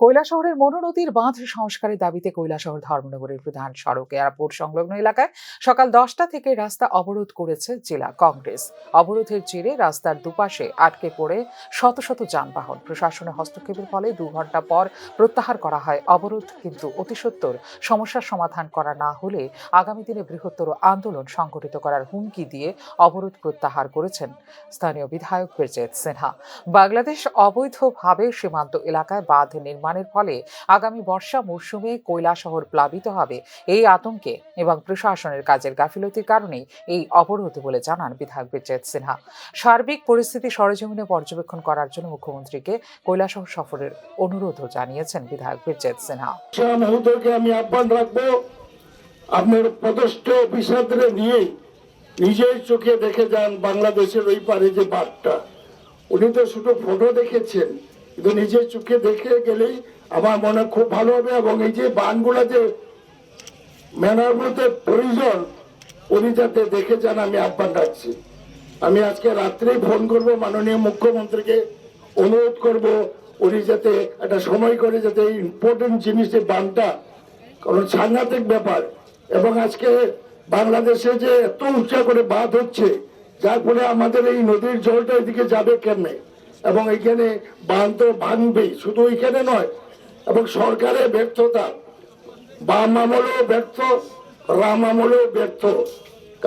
কৈলাসহরের মনোনদীর বাঁধ সংস্কারের দাবিতে কৈলাসহর ধর্মনগরের প্রধান সড়ক এয়ারপোর্ট সংলগ্ন এলাকায় সকাল 10টা থেকে রাস্তা অবরোধ করেছে জেলা কংগ্রেস। অবরোধের জেরে রাস্তার দুপাশে আটকে পড়ে শত শত যানবাহন। প্রশাসনের হস্তক্ষেপের ফলে 2 ঘন্টা পর প্রত্যাহার করা হয় অবরোধ, কিন্তু অতিসত্বর সমস্যার সমাধান করা না হলে আগামী দিনে বৃহত্তর আন্দোলন সংগঠিত করার হুমকি দিয়ে অবরোধ প্রত্যাহার করেছেন স্থানীয় বিধায়ক ব্রিজেট সিনহা। বাংলাদেশ অবৈধভাবে সীমান্ত এলাকায় বাঁধ নির্মাণের ফলে আগামী বর্ষা মৌসুমে কৈলাসহর প্লাবিত হবে এই আতঙ্কে এবং প্রশাসনের কাজের গাফিলতির কারণেই এই অবরোধ বলে জানান বিধায়ক ব্রিজেট সিনহা। সার্বিক পরিস্থিতি সরেজমিনে পর্যবেক্ষণ করার জন্য মুখ্যমন্ত্রীকে কৈলাসহর সফরের অনুরোধও জানিয়েছেন বিধায়ক ব্রিজেট সিনহা। আমি আহ্বান রাখবো, আপনার পদস্থ অফিসারদের নিয়ে নিজের চোখে দেখে যান বাংলাদেশের ওই পারে যে বাঁধটা। উনি তো শুধু ফটো দেখেছেন, কিন্তু নিজের চোখে দেখে গেলেই আমার মনে খুব ভালো হবে। এবং এই যে বাঁধগুলা যে মেরামতের প্রয়োজন, উনি যাতে দেখে যান আমি আহ্বান রাখছি। আমি আজকে রাত্রেই ফোন করব মাননীয় মুখ্যমন্ত্রীকে, অনুরোধ করব উনি যাতে একটা সময় করে যাতে এই ইম্পর্টেন্ট জিনিসের বাঁধটা, কারণ সাংঘাতিক ব্যাপার। এবং আজকে বাংলাদেশে যে এত উঁচা করে বাঁধ হচ্ছে, যার ফলে আমাদের এই নদীর জলটা এদিকে যাবে কেমনে, এবং এখানে বাঁধ তো ভাঙবেই, শুধু এখানে নয়। এবং সরকারের ব্যর্থতা, বাম আমলেও ব্যর্থ, রাম আমলেও ব্যর্থ।